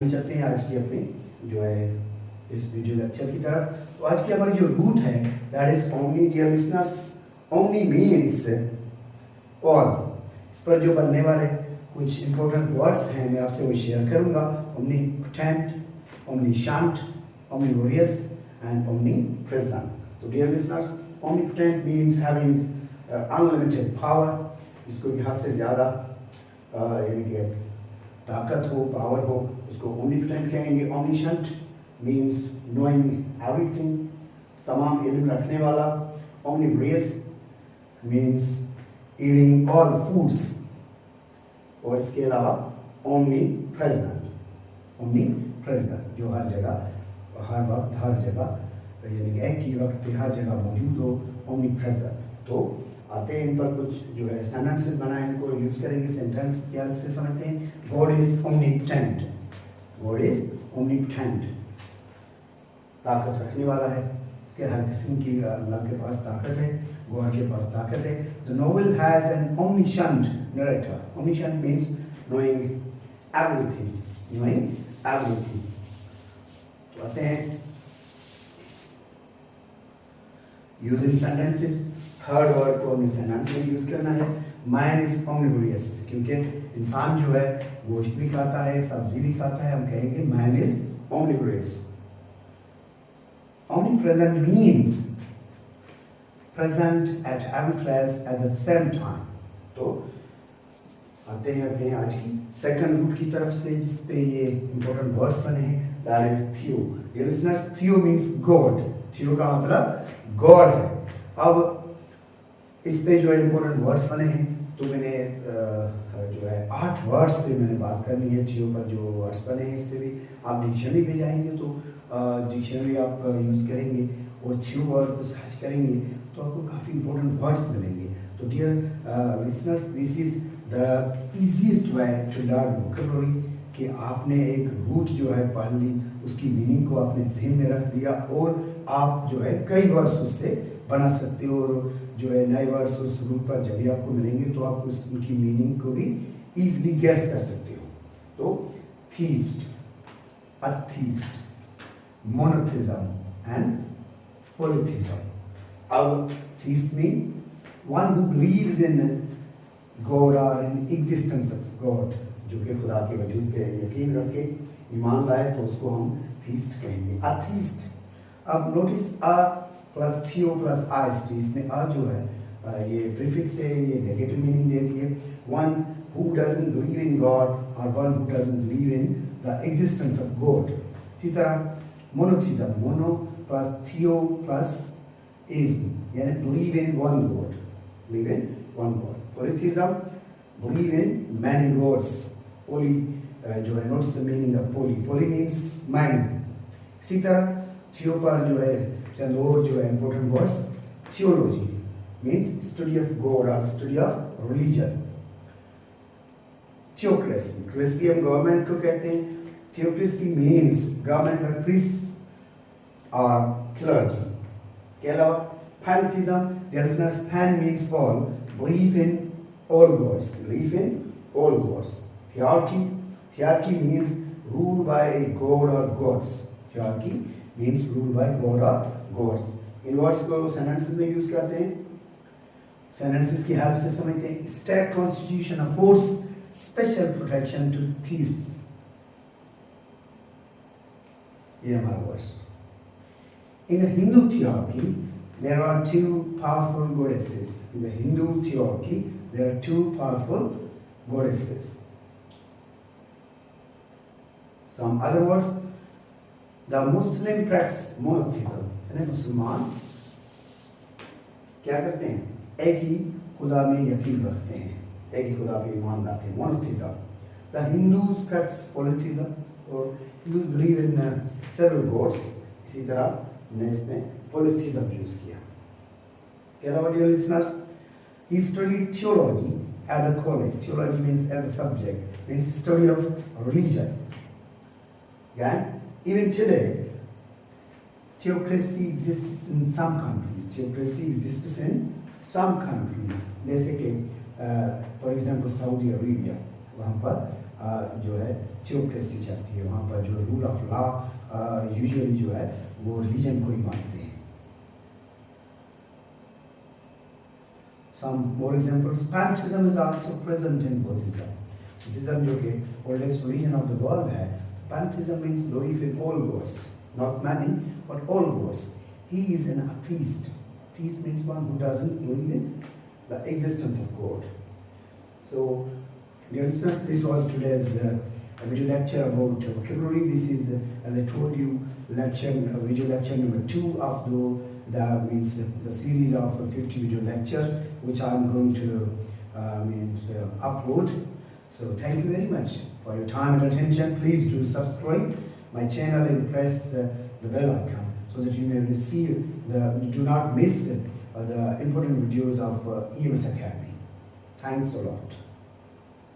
चलते हैं आज की अपनी जो है इस वीडियो लेक्चर की तरफ। तो आज की हमारी जो रूट है that is omni. Dear listeners, omni means all. इस पर जो बनने वाले कुछ इंपॉर्टेंट वर्ड्स हैं मैं आपसे वो शेयर करूंगा। Omnipotent, omniscient, omnivorous and omnipresent. तो dear listeners, omnipotent means having unlimited power, जिसको कि हद से ज़्यादा यानी कि ताकत हो, पावर हो, उसको ओमनीपोटेंट कहेंगे। ओमनीशंट मीन्स नोइंग एवरीथिंग, तमाम इल्म रखने वाला। ओमनीवोरियस मीन्स ईटिंग ऑल फूड्स। और इसके अलावा ओमनीप्रेजेंट, ओमनीप्रेजेंट जो हर जगह, हर वक्त, हर जगह यानी कि एक ही वक्त पे हर जगह मौजूद हो, ओमनीप्रेजेंट। तो आते हैं इन पर कुछ जो है सेंटेंसेस बनाए, इनको यूज करेंगे। सेंटेंस क्या से समझते हैं? God is omnipotent, God is omnipotent, ताकत रखने वाला है कि हर किस्म की अल्लाह के पास ताकत है, गॉड के पास ताकत है। The novel has an omniscient narrator. Omniscient means knowing everything, knowing everything. तो आते हैं यूजिंग सेंटेंसेस। थर्ड वर्ड को हमें सेंटेंस में यूज करना है। मैन इज ओमनीवोरियस, क्योंकि इंसान जो है गोश्त भी खाता है, सब्जी भी खाता है, हम कहेंगे man is omnivorous. Omnipresent means present at every place at the same time. तो आते हैं अपने आज की सेकंड रूट की तरफ से, जिसपे ये इंपॉर्टेंट वर्ड्स बने हैं, that is theo. Dear listeners, theo means god. Theo का मतलब गॉड है। अब इस पे जो इंपॉर्टेंट वर्ड्स बने हैं, तो मैंने जो है 8 वर्ड्स पे मैंने बात करनी है। थियो पर जो वर्ड्स बने हैं, इससे भी आप डिक्शनरी पे जाएंगे तो डिक्शनरी आप यूज़ करेंगे और थियो वर्ड को सर्च करेंगे तो आपको काफ़ी इंपॉर्टेंट वर्ड्स मिलेंगे। तो dear listeners, this is the easiest way to learn vocabulary, कि आपने एक रूट जो है पढ़ ली, उसकी मीनिंग को आपने ज़हन में रख दिया और आप जो है कई वर्ड्स उससे बना सकते हो। और जो है नए वर्ड्स उस रूट पर जब भी आपको मिलेंगे तो आप उनकी मीनिंग को भी इजीली गैस कर सकते हो। तो थीस्ट, अथीस्ट, मोनोथिज्म एंड पॉलीथिज्म। अब theist mean one who believes in God और इन एग्जिस्टेंस ऑफ गॉड, जो कि खुदा के वजूद पे यकीन रखे, ईमान लाए, तो उसको हम थीस्ट कहेंगे। अथीस्ट, अब notice plus theo plus IST, इसमें आ जो है ये प्रीफिक्स है, ये नेगेटिव मीनिंग देती है। One who doesn't believe in God और one who doesn't believe in the existence of God. इसी तरह monotheism, mono plus theo plus ism, यानी believe in one God, believe in one God. Polytheism, believe in many gods. Poly जो है, notes the meaning of poly, poly means many. इसी तरह थियो पर जो है चंद और जो है important words, theology means study of God और study of religion. Theocracy, Christian government को कहते हैं। Theocracy means government by priest और क्लर्जी। के अलावा pantheism, listeners, pan means all, believe in all gods, believe in all gods. Thearchy, thearchy means rule by God और gods, thearchy means rule by God और gods. इन words को sentences में use करते हैं, सेंटेंसेस की हेल्प से समझते हैं। State constitution affords special protection to theists, ये हमारा words. In the Hindu thearchy there are 2 powerful goddesses. In the Hindu thearchy there are 2 powerful goddesses. Some other words, the Muslim practice monotheism, यानी मुसलमान क्या करते हैं? एक ही खुदा में यकीन रखते हैं, एक ही खुदा पे ईमान लाते हैं, monotheism. The Hindus practice polytheism, और Hindus believe in several gods। इसी तरह हमने इसमें polytheism यूज किया। इसके अलावा dear listeners, he studied theology at a college. Theology means as a subject, means study of religion. Again, even today, theocracy exists in some countries. Theocracy exists in some countries. जैसे कि, for example, Saudi Arabia, वहाँ पर जो है theocracy चलती है, वहाँ पर जो रूल ऑफ लॉ यूजुअली जो है वो रिलीजन को ही मानते हैं। Some more examples. Pantheism is also present in Buddhism. Buddhism जो कि oldest religion of the world है, pantheism means belief in all gods, not many but all gods. He is an atheist. Atheist means one who doesn't believe in the existence of God. So, dear listeners, this was today's video lecture about vocabulary. This is, as I told you, video lecture number 2 of the series of 50 video lectures, which I am going to upload. So thank you very much for your time and attention. Please do subscribe my channel and press the bell icon so that you may do not miss the important videos of EMS Academy. Thanks a lot.